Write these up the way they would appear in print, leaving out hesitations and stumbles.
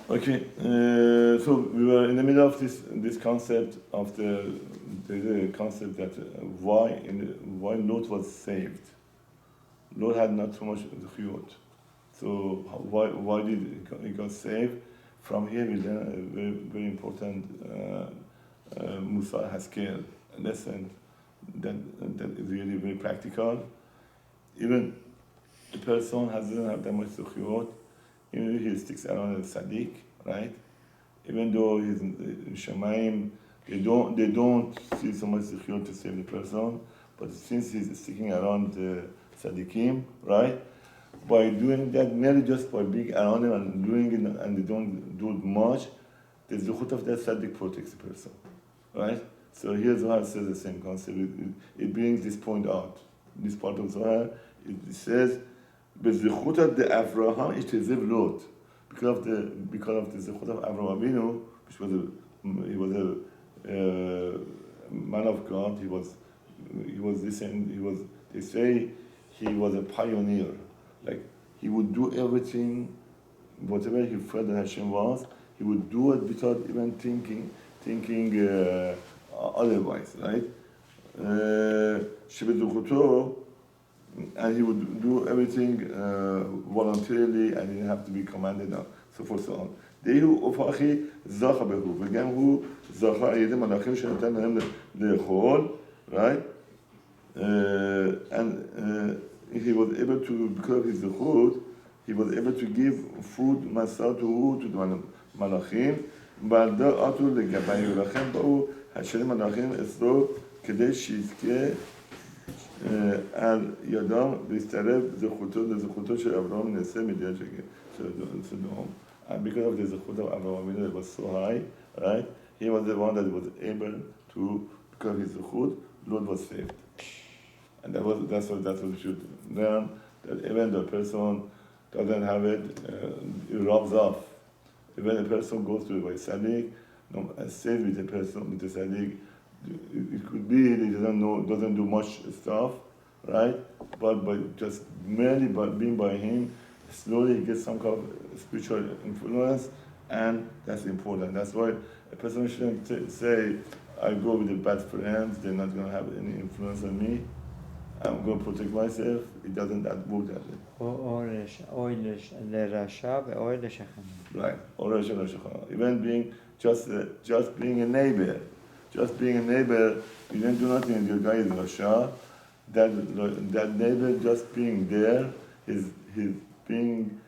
Okay, so we were in the middle of this concept of the concept that why Lot was saved. Lot had not so much chiyut. So why did it got saved? From here we learn a very important Musa Haskell lesson that is really very practical. Even a person doesn't have that much chiyut, even if he sticks around as Sadiq, right? Even though he's in Shemaim, they don't see so much zechut to save the person, but since he's sticking around the Sadikim, right? By doing that, merely just by being around them and doing it, and they don't do it much, the zechut of that Sadiq protects the person, right? So here Zohar says the same concept. It brings this point out. This part of Zohar, it says, "Bezichut de Avraham iteziv Lot," because of the zechut of Avraham Avinu, which was he was a man of God. He was they say he was a pioneer. Like he would do everything, whatever he felt that Hashem was, he would do it without even thinking otherwise, right? And he would do everything voluntarily and he didn't have to be commanded and so forth so on. דהיהו הופכי זכה בהו, וגם הוא זכה על ידי מלאכים שנתן להם לאכול, right? And he was able to, because of his zechut, he was able to give food מסע to the מלאכים, ועל זה עטו לגבי, ולכן באו השנים מלאכים אצלו כדי שיזכה על ידם להצטרף לזכותו של אברהם נעשה מדינת סדום. And because of the zechut of Avraham that was so high, right? He was the one that was able to, because of his zechut, Lord was saved. And that's what we should learn, that even the person doesn't have it, it rubs off. When a person goes to a Sadiq, stays with the person, with the Sadiq, it could be that he doesn't do much stuff, right? But merely by being by him, slowly he gets some kind of spiritual influence, and that's important. That's why a person shouldn't say, I go with the bad friends, they're not going to have any influence on me, I'm going to protect myself. It doesn't work that way. Right. Even being just being a neighbor. Just being a neighbor, you didn't do nothing, your guy is Rasha. That neighbor just being there, his being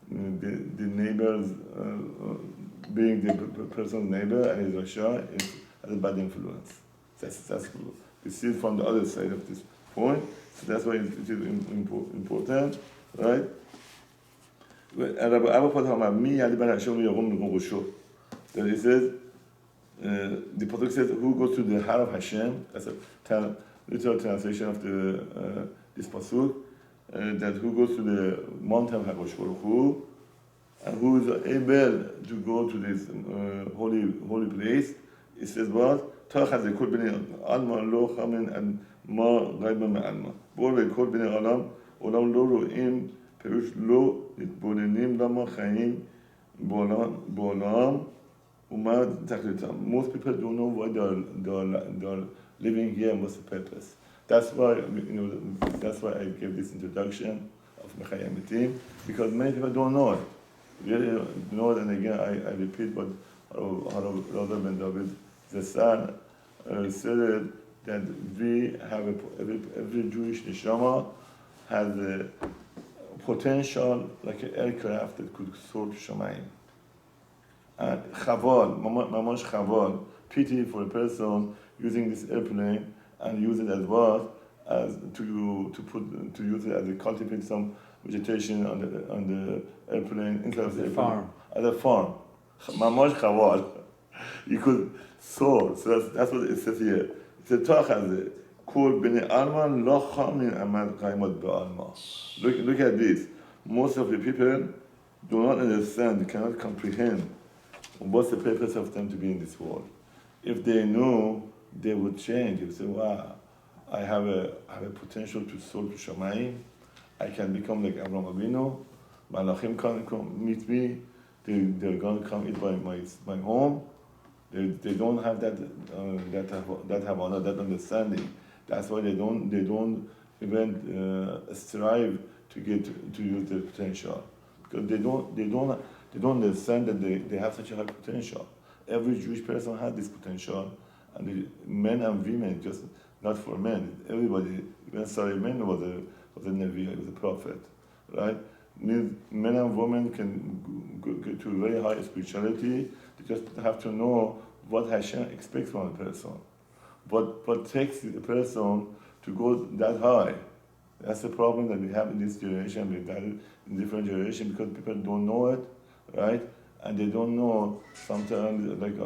the neighbor's, being the person's neighbor and his Rasha has a bad influence. That's we see it from the other side of this point, so that's why it is important, right? Then he says, the Pasuk says, who goes to the heart of Hashem? That's a literal translation of this Pasuk, that who goes to the mountain of Hakadosh Baruch Hu, and who is able to go to this holy place. It says what? تأخذ كل بني آدم لو خامن أن ما غيب من علم. بول كل بني آدم ولم لو رؤیم پیروش لو بولنیم لما خایم بولام وما تقلیدم. Most people don't know why they're living here and what's the purpose. That's why I gave this introduction of Mechayim Mitim, because many people don't know it. Really don't know it, and again I repeat what Harav Ben David Zesar said, that we have every Jewish neshama has a potential like an aircraft that could soar to Shamayim. And chaval, mamash chaval, pity for a person using this airplane and use it as what? As to use it as a cultivate some vegetation on the airplane instead of the farm. As a farm. Mamash chaval. You could soar. So that's what it says here. It says Ta'chaze. Kol b'nei alma lo chamin amal qaimat be'alma. Look at this. Most of the people do not understand, cannot comprehend what's the purpose of them to be in this world. If they knew, they would change. They would say, wow, I have a potential to soar to Shamayim. I can become like Avraham Avinu. Malachim can come meet me. they're going to come eat my home. They don't have that havana, that understanding. That's why they don't even strive to get to use their potential, because they don't understand that they have such a high potential. Every Jewish person has this potential, and the men and women, just not for men. Everybody, even Solomon was a Nevi, was a prophet, right? Men and women can go to very high spirituality. They just have to know what Hashem expects from a person. What takes a person to go that high? That's the problem that we have in this generation. We've got it in different generations because people don't know it, right? And they don't know sometimes, like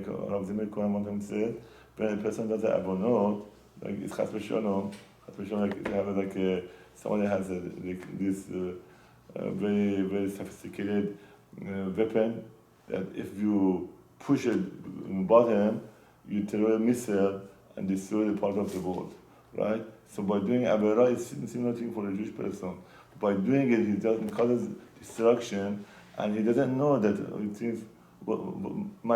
Rav Zimmer Cohen one time said, when a person does an avonot, like it's chas v'shalom, like they have somebody has this very very sophisticated weapon that if you push it in the bottom, you throw a missile and destroy the part of the world, right? So by doing avera, it's similar thing for a Jewish person. By doing it, he doesn't cause destruction, and he doesn't know that it seems what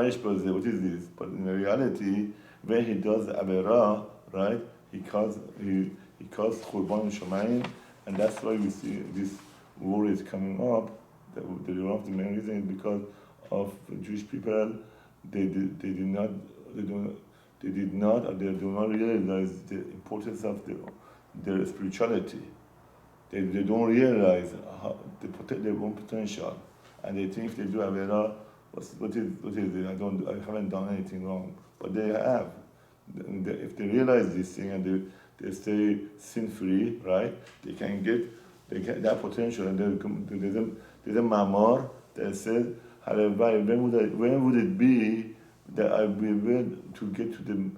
is this? But in reality, when he does avera, right, he caused churban shemayim, and that's why we see this war is coming up. One of the main reasons is because of Jewish people. They do not realize the importance of their spirituality. They don't realize they protect their own potential, and they think if they do avera, what is it? I haven't done anything wrong, but they have. If they realize this thing and they stay sin free, right? They get that potential, and there's a mamor that says, when would it be that I will be able to get to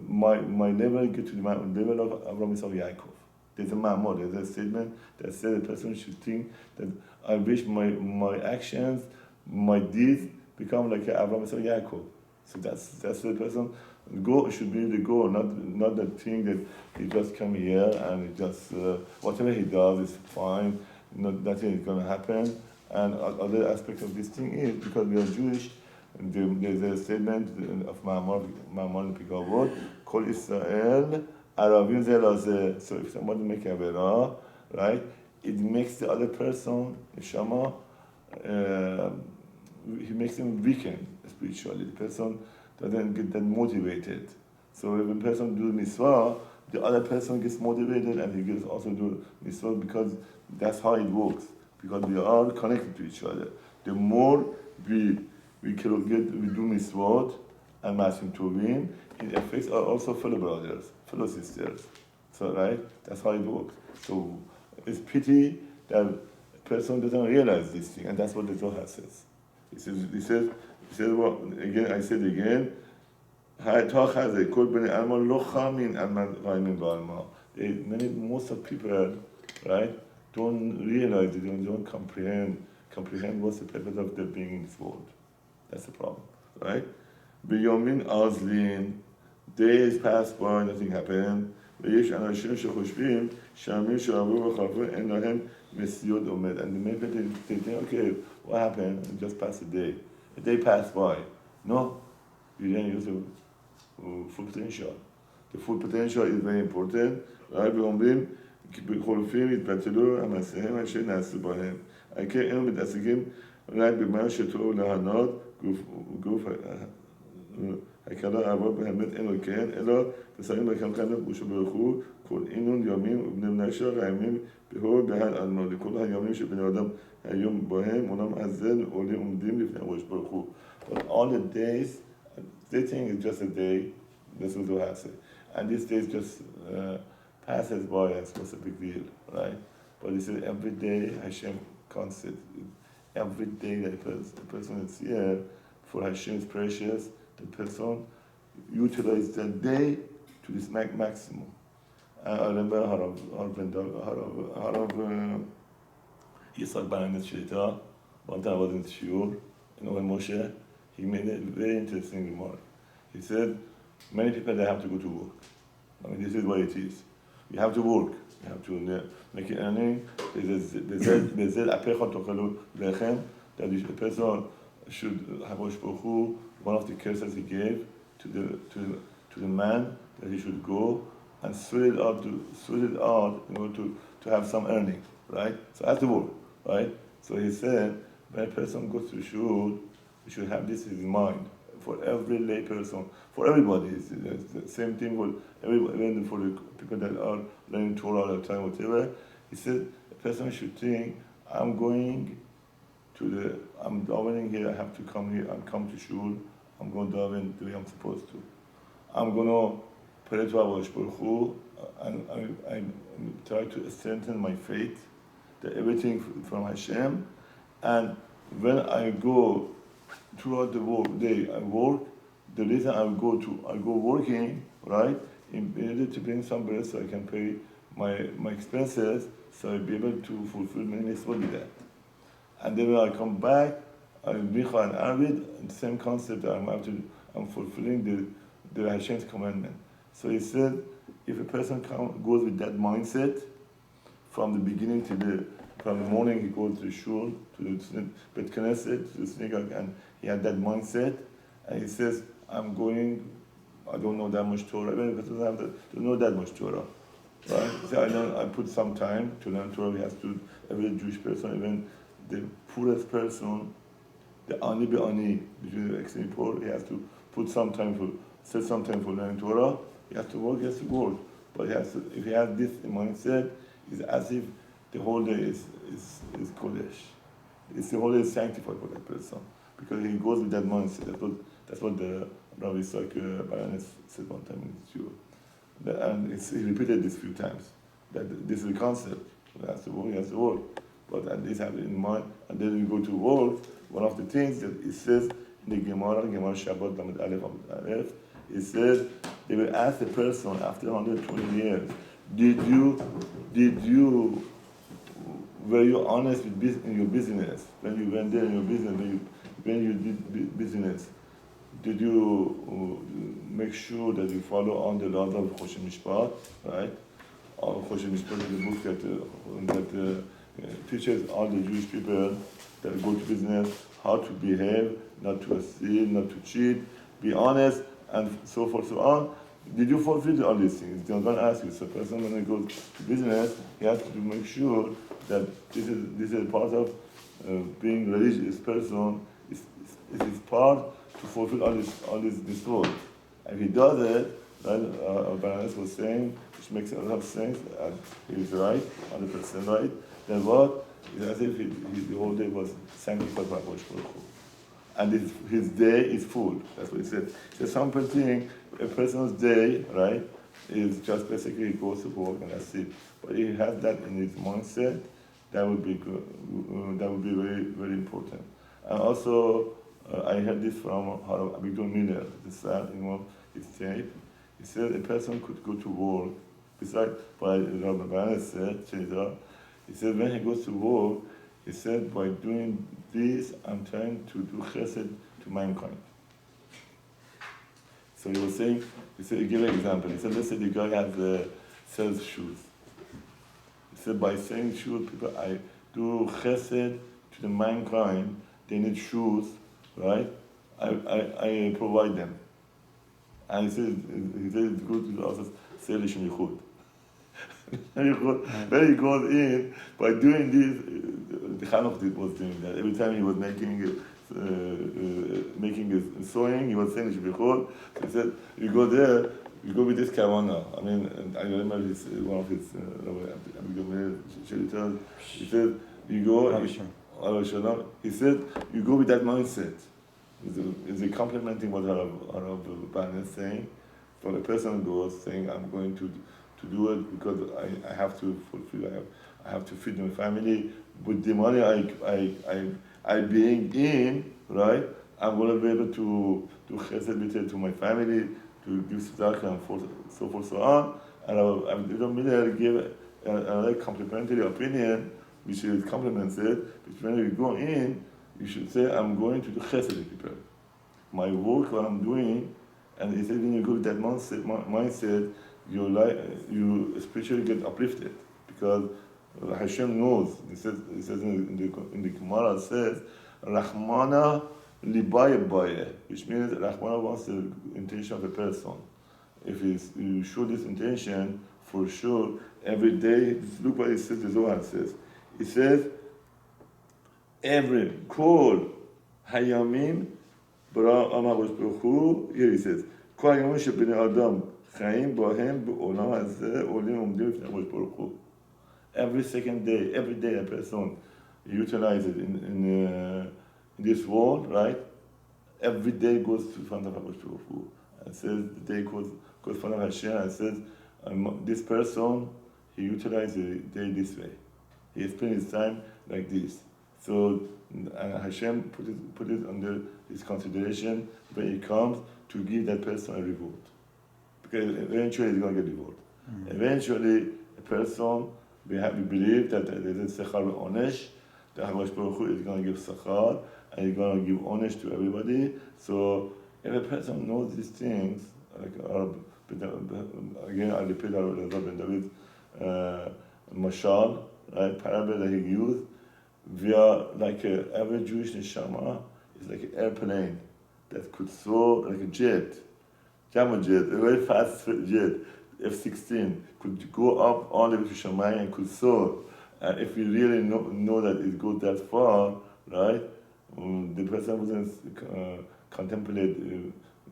my level, get to the level of Avraham Yitzchak Yaakov? There's a mamor, there's a statement that says the person should think that I wish my actions, my deeds become like Avraham Yitzchak Yaakov. So that's the person. Goal should be the goal, not the thing that he just come here and he just whatever he does is fine. Nothing is going to happen. And other aspect of this thing is because we are Jewish. There's a statement of Ma'amar Pikavot, Kol Israel Aravim Ze Lazeh. So if somebody make a vera, right, it makes the other person, Neshama, he makes him weaken spiritually. The person doesn't get that motivated. So if a person do mitzvah, the other person gets motivated and he gets also do mitzvah because that's how it works. Because we are all connected to each other. The more we do mitzvot and masim tovim, it affects our also fellow brothers, fellow sisters. So right, that's how it works. So it's pity that a person doesn't realize this thing, and that's what the Zohar says. He says, well, again, I said again, most of people, right, don't realize, they don't comprehend what's the purpose of their being in this world. That's the problem, right? B'yomin azlin, days pass by, nothing happened. ויש אנשים שחושבים שהימים שעברו וחלפו אין להם מציאות עומד. And maybe they think, okay, what happened? It just passed a day. A day passed by. No, you didn't use the full potential. The full potential is very important. right? ואומרים, כי בחולפים התבטלו המעשיהם אשר נעשו בהם. על כן אנו מתעסקים רק במה שטוב להנות גוף הקלה עבור באמת אין לו כן, אלא תסרים בכלכלת בושה ברוך הוא, כל אינון ימים ובני נשר הימים בהור בהד עלמו, לכל הימים שבני אדם היום בהם, עולם הזה עולים עומדים לפני ראש ברוך הוא. But all the days, they think it's just a day, that's what Zohar says. And these days just passes by as what's a big deal, right? But he said every day Hashem concept, every day that the person is here for Hashem is precious, the person utilizes that day to this maximum. I remember Harav Yitzhak Baran Shita, one time I was in the shiur, Moshe, he made a very interesting remark. He said, many people, they have to go to work. I mean, this is what it is. You have to work. You have to make it earning. that a person should, Hakadosh Baruch Hu, one of the curses he gave to the man, that he should go and sweat it out in order to have some earning, right? So that's the work, right? So he said, when a person goes to shul, he should have this in mind for every lay person, for everybody. It's the same thing for everybody, even for the people that are learning Torah all the time, whatever. He said, a person should think, I'm davening here, I have to come here, I'm come to shul, I'm going to daven the way I'm supposed to. I'm going to pray to Hakadosh Baruch Hu, and I try to strengthen my faith, that everything from Hashem. And when I go throughout the day, I work. The reason I go working, right, in order to bring some bread so I can pay my expenses, so I'll be able to fulfill many mitzvot with that. And then when I come back, Micha and Arvid, the same concept, I'm fulfilling the Hashem's commandment. So he said, if a person goes with that mindset, from the beginning from the morning he goes to shul, to the Bet Knesset, to the synagogue, and he had that mindset, and he says, I don't know that much Torah, even if he doesn't know that much Torah, right? So I put some time to learn Torah. He has to, every Jewish person, even the poorest person, the ani be'ani, between the extremely poor, he has to put some time set some time for learning Torah. He has to work, but if he has this mindset, it's as if the whole day is Kodesh. It's the whole day is sanctified for that person, because he goes with that mindset. That's what the Rabbi Bayanis said one time in his shiur. And he repeated this a few times, that this is the concept. He has to work. But at least have it in mind. And then you go to work, one of the things that it says in the Gemara Shabbat, Lamed Aleph, Amud Aleph, it says, they will ask the person after 120 years, were you honest in your business? When you went there in your business, when you did business, did you make sure that you follow on the laws of Choshen Mishpat, right? Or Choshen Mishpat is a book that teaches all the Jewish people that go to business how to behave, not to steal, not to cheat, be honest, and so forth, so on. Did you fulfill all these things? They're going to ask you. So, a person when he goes to business, he has to make sure that this is part of being a religious person. It is part to fulfill all this role. If he does it, then Baruch was saying, which makes a lot of sense, and he's right, 100% right. Then what? It's as if the whole day was sanctified by Hakadosh Baruch Hu. And his day is full. That's what he said. So something, a person's day, right, is just basically he goes to work and that's it. But he has that in his mindset, that would be good. That would be very, very important. And also, I heard this from Avigdor Miller, the son in his tape. He said a person could go to work, besides what Rabbi Bayanis said, he said when he goes to work, he said, by doing this, I'm trying to do chesed to mankind. So he was saying, he gave an example. He said, let's say the guy sells shoes. He said, by selling shoes, people, I do chesed to the mankind, they need shoes, right? I provide them. And he said it's good to also sell Lishon Yichud. When he goes in, by doing this, the Chanukh was doing that. Every time he was making a sewing, he was saying Shvichot. He said, you go there, you go with this kavanah. I mean, I remember one of his he said, you go, he said, you go with that mindset. Is it complimenting what Harav Ban is saying? For the person who goes saying, I'm going to do it because I have to fulfill, I have to feed my family. With the money I being in, right, I'm going to be able to do chesed to my family, to give tzedakah and so forth, so on. And I don't really give another complimentary opinion, which is compliments it, which when you go in, you should say, I'm going to do chesed with people. My work, what I'm doing, and he said when you go with that mindset, you spiritually get uplifted, because Hashem knows. It says in the Gemara, it says Rahmana libaye baye, which means Rahmana wants the intention of a person. If you show this intention, for sure, every day, look what it says, the Zohar says. It says, every kol hayamim bara amagosh bechu. Here he says, kol hayamim shebnei adam chaim bahem be'olam hazeh olim umdim b'fnei Hakadosh Baruch Hu. Every second day, every day a person utilizes in this world, right? Every day goes to front of Hakadosh Baruch Hu. And says the day goes in front of Hashem and says, this person, he utilized the day this way. He spent his time like this. So Hashem put it under his consideration when he comes to give that person a reward. Because eventually he's going to get reward. Mm-hmm. Eventually, a person, we believe that there is a sechar onesh, that Hakadosh Baruch Hu is going to give sechar, and he's going to give onesh to everybody. So if a person knows these things, like again, I repeat our Rabbi Ben David's mashal, right, parable that he used. We are like every Jewish neshama is like an airplane that could soar like a jet, camel jet, a very fast jet, F-16, could go up all the way to Shammai and could soar. And if we really know that it goes that far, right, the person wouldn't contemplate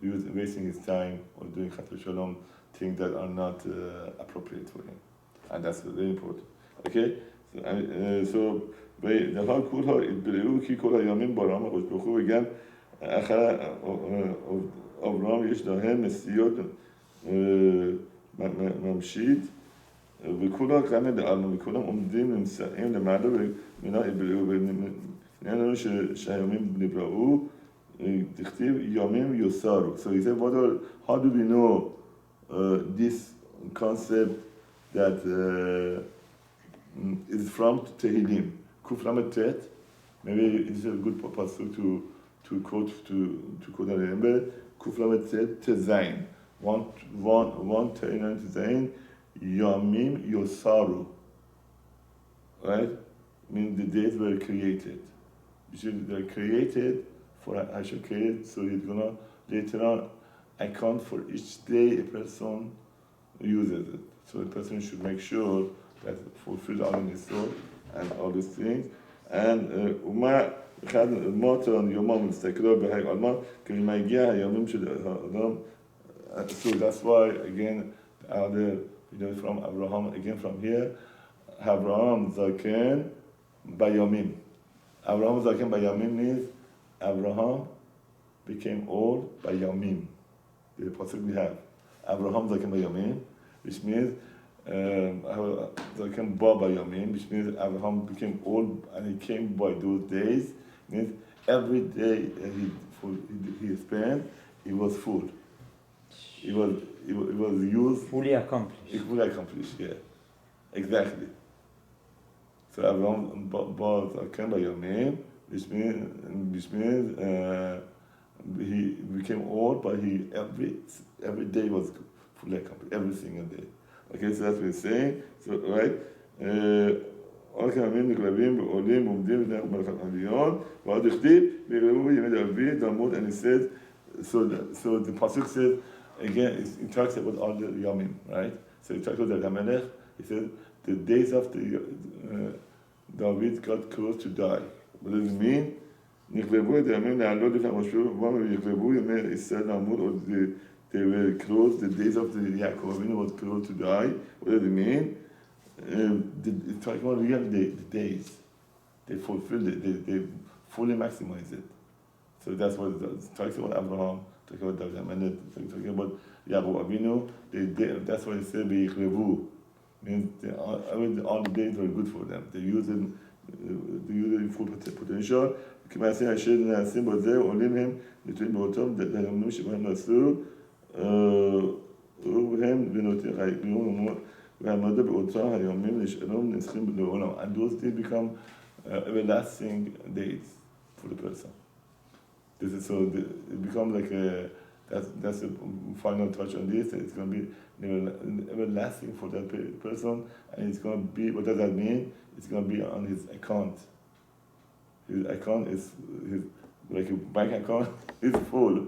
wasting his time or doing Chas Shalom things that are not appropriate for him. And that's very important. Okay? So דבר כולו התבלעו כי כל הימים בעולם הקדוש ברוך הוא וגם אחרי אברהם יש להם נסיעות ממשית וכולם כאן דאלנו וכולם עומדים נמצאים למעלה ומינה התבלעו ונראה שהימים נבראו תכתיב ימים יוסרו. So he said, how do we know this concept that is from Tehillim? Kuf Lamed Tet, maybe it's a good pasuk to quote and remember. Kuf Lamed Tet Tezayin, 139 Tezayin, Yamim Yosaru, right? Means the days were created. They're created for Hashem created, so he's gonna later on account for each day a person uses it. So the person should make sure that fulfill all in his soul and all these things. And ומה אחד מוטו יומם מסתכלו בהי עולמה כשמה הגיע היומים של האדם. So that's why again from Abraham, again from here, Abraham Zaken Bayomim. Abraham Zaken Bayomim means Abraham became old by Yomim. The pasuk we have. Abraham Zaken Bayomim, which means Zaken Ba Bayomim, which means Abraham became old and he came by those days. Means every day he spent, he was full. It was used. Fully accomplished. Fully accomplished, yeah. Exactly. So Abraham Ba Zaken Bayomim, which means he became old, but he every day was fully accomplished, every single day. Okay, so that's what he's saying. So right, all כימים נקרבים ועולים ועומדים לפני מלאכת עליון, ועוד הכתיב ויגרבו בימי דוד דמות, and he says, so the pasuk says again, it talks about all the yamim, right? So it talks about the Hamelech. He says the days of the David got close to die. What does it mean? נכתבו את הימים לעלות לפני המשהו, ונכתבו ימי ישראל לעמוד, or they were close, the days of the Yaakov was close to die. What does it mean? It's talking about really the days. They fulfilled it, they fully maximize it. So that's what it's talking about Abraham, talking about David, and talking about Yaakov Avinu, that's why it said, V'yichlevu. Means all the days were good for them. They used it in full potential. כמעשה אשר נעשים בזה, עולים הם נטועים באותם, דהיינו שבהם נעשו, והם ונותנים חיים, והעמדה באותם הימים נשארו נצחים לעולם. And those days become everlasting days for the person. It becomes like that's the final touch on this. It's going to be everlasting for that person, and it's going to be, what does that mean? It's going to be on his account. his account is his like a bank account is full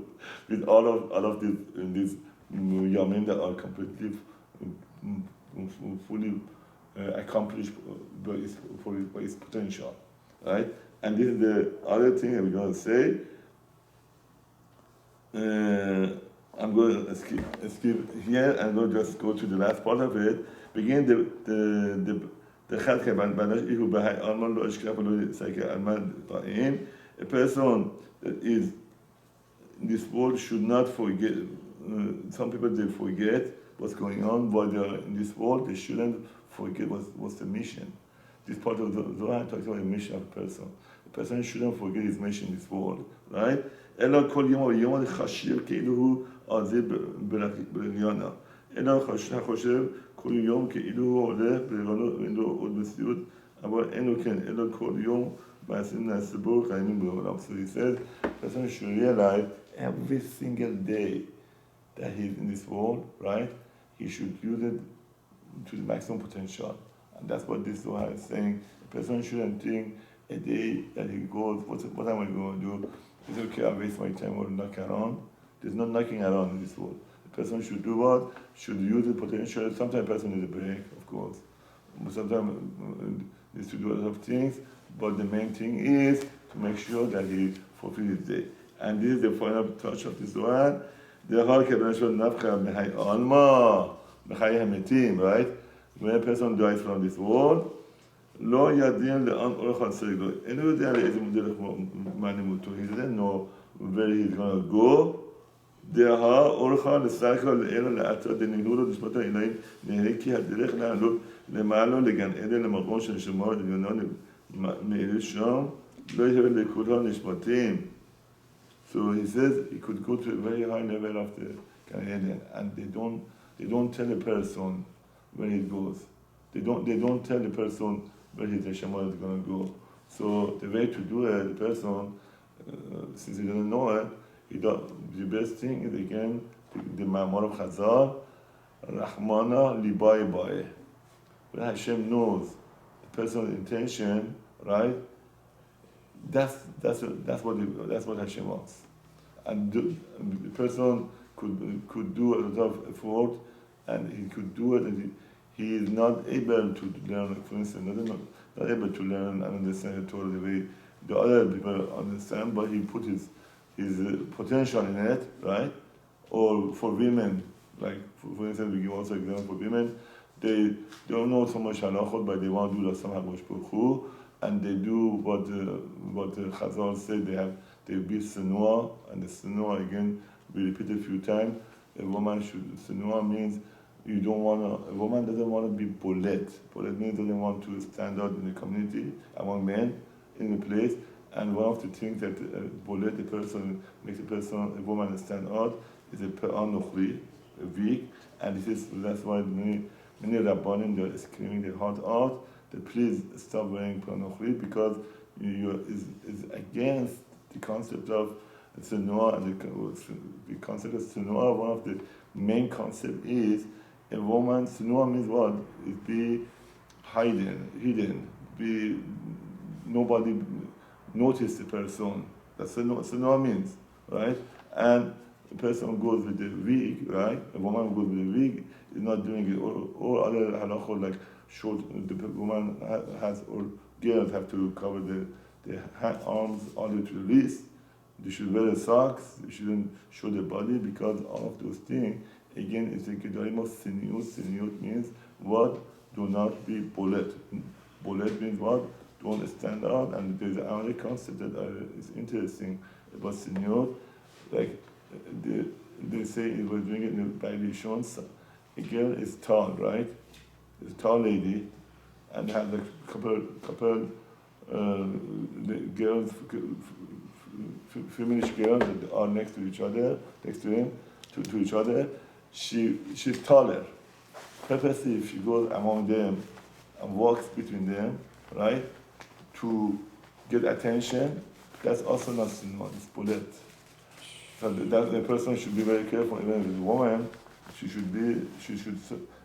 with all of these yamin that are completely fully accomplished by its potential, right? And this is the other thing that we're going to say. I'm going to skip here and we'll just go to the last part of it. Begin the خلق بندش ایهو به های آلمان رو اشکاف رو سکه آلمان قائم. A person that is in this world should not forget. Some people they forget what's going on while they are in this world. They shouldn't forget what's the mission. This part of the Zohar talks about the mission of a person. A person shouldn't forget his mission in this world, right? الا کل یوم خشیر که ایلو آزی بریانا الا خشیر کل یوم که ایلو آله بریانا ایلو odbesiud اما اینو کن الا کل یوم مسیح نسبو قیمین بودم. So he says, person should realize every single day that he's in this world, right? He should use it to the maximum potential. And that's what this Zohar is saying. A person shouldn't think a day that he goes, what am I going to do? It's okay, I waste my time or knock around. There's no knocking around in this world. The person should do what? Should use the potential. Sometimes a person needs a break, of course. Sometimes needs to do a lot of things. But the main thing is to make sure that he fulfills his day. And this is the final touch of this Zohar. The right? When a person dies from this world, לא יודעים לאן אורך הצריק לו. אינו יודע לאיזה דרך מענים אותו. He doesn't know where he's going to go. דהה אורכה לסרקה לאלה לאתר דניהו לו דשמתו אלוהים נהנה כי הדרך לעלות למעלה לגן עדן למקום של נשמה עליונה מאלה שם לא יהיה לכולם נשמתים. So he says he could go to a very high level of the Gan Eden, and they don't tell a person where he goes. They don't tell the person where his neshama is going to go. So the way to do it, the person, since he doesn't know it, the best thing is again the Ma'amar of Chazal, Rahmana libai bae. When Hashem knows the person's intention, right? That's what Hashem wants, and the person could do a lot of effort, and he could do it, and he is not able to learn, for instance, not able to learn and understand the Torah the way the other people understand, but he put his potential in it, right? Or for women, like for instance, we give also example for women, they don't know so much halachot, but they want to do the Hakadosh Baruch Hu, and they do what the Chazal said. They be senua, and the senua again we repeat a few times. A woman should senua means a woman doesn't want to be bolet. Bolet means doesn't want to stand out in the community among men in the place. And one of the things that bolet makes a woman stand out is a pe'an nochri, a weak. And that's why many rabbanim they're screaming their heart out that please stop wearing pe'an nochri, because is against the concept of senua, and the concept of senua. One of the main concepts is a woman. Senua means what? Is be hidden, be nobody notice the person. That's senua means, right? And a person goes with the wig, right? A woman goes with the wig is not doing it. All other halachot like short. The woman has, or girls have to cover the arms all the way to the wrist. They should wear the socks. They shouldn't show their body, because all of those things, again, it's a gedalim of siniut. Siniut means what? Do not be bolet. Bolet means what? Don't stand out. And there's another concept that is interesting about siniut. Like they say, it was doing it in the Bible. A girl is tall, right? It's a tall lady, and has a couple the girls, feminine girls that are next to each other, to each other. She's taller. Purposely, if she goes among them and walks between them, right, to get attention, that's also not sinful. It's bullet. So the person should be very careful. Even with a woman, she should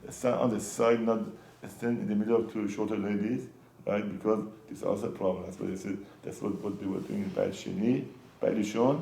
stand on the side, not stand in the middle of two shorter ladies, right? Because it's also a problem. That's what they said. That's what they were doing in Beit Sheni, Beit Rishon.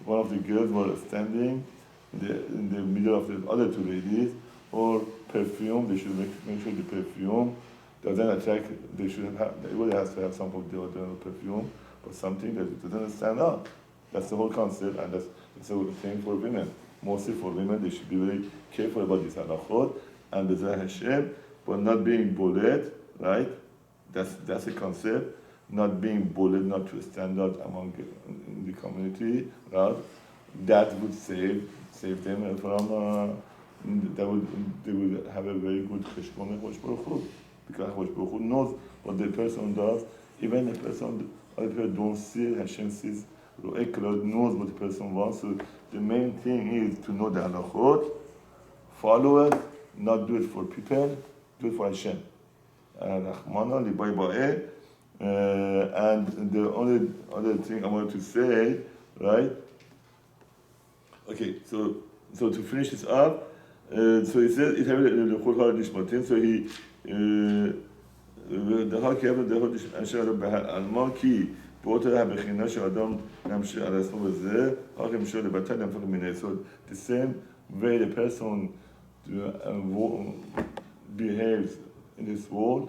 One of the girls was standing in the middle of the other two ladies, or perfume. They should make sure the perfume doesn't attract. They should have. Everybody has to have some of the deodorant or perfume, but something that doesn't stand out. That's the whole concept, and that's the whole thing for women. Mostly for women, they should be very careful about this halachot and Bezrat Hashem, but not being bullied, right? That's a concept. Not being bullied, not to stand out among in the community, right? That would save them from. They would have a very good cheshbon Hakadosh Baruch Hu, because Hakadosh Baruch Hu knows what the person does. Even the person, other people don't see it, Hashem sees. Ro'ek knows what the person wants. So the main thing is to know the halachot, follow it, not do it for people, do it for Hashem. Rahmana libay ba'eh. And the only other thing I wanted to say, right? Okay, so to finish this up, so he says it had the whole hard nishmatim. So he the hard kept the whole nishmatim behar almaki. So the same way the person behaves in this world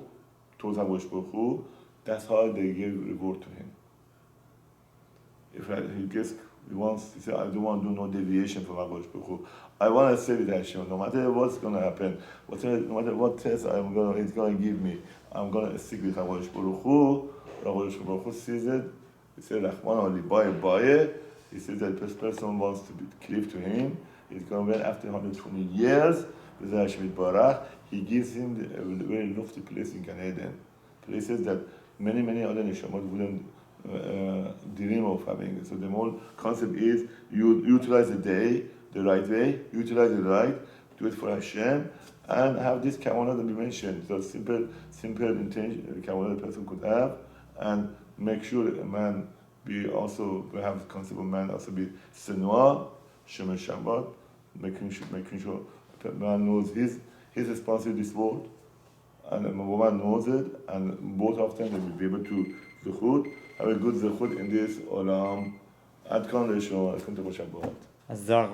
towards Hakadosh Baruch Hu, that's how they give reward to him. If he said, I don't want to do no deviation from Hakadosh Baruch Hu. I want to say with Hashem, no matter what's going to happen, no matter what test he's going to give me, I'm going to stick with Hakadosh Baruch Hu. Hakadosh Baruch Hu sees it. He said, Rahman Baye. He said that this person wants to be cleave to him. He's going to wait after 120 years. He gives him a very lofty place in Gan Eden. Places that many other neshamot wouldn't dream of having. So the whole concept is you utilize the day the right way, utilize it right, do it for Hashem, and have this kavanah that we mentioned. So simple intention kavanah the person could have, and make sure that a man we have the concept of man also be senua, shemer shabbat, making sure that man knows his responsibility in this world, and the woman knows it, and both of them they will be able to zechut, have a good zechut in this olam. Ad kan leshon, ad kan tevot shabbat. אז זוהר,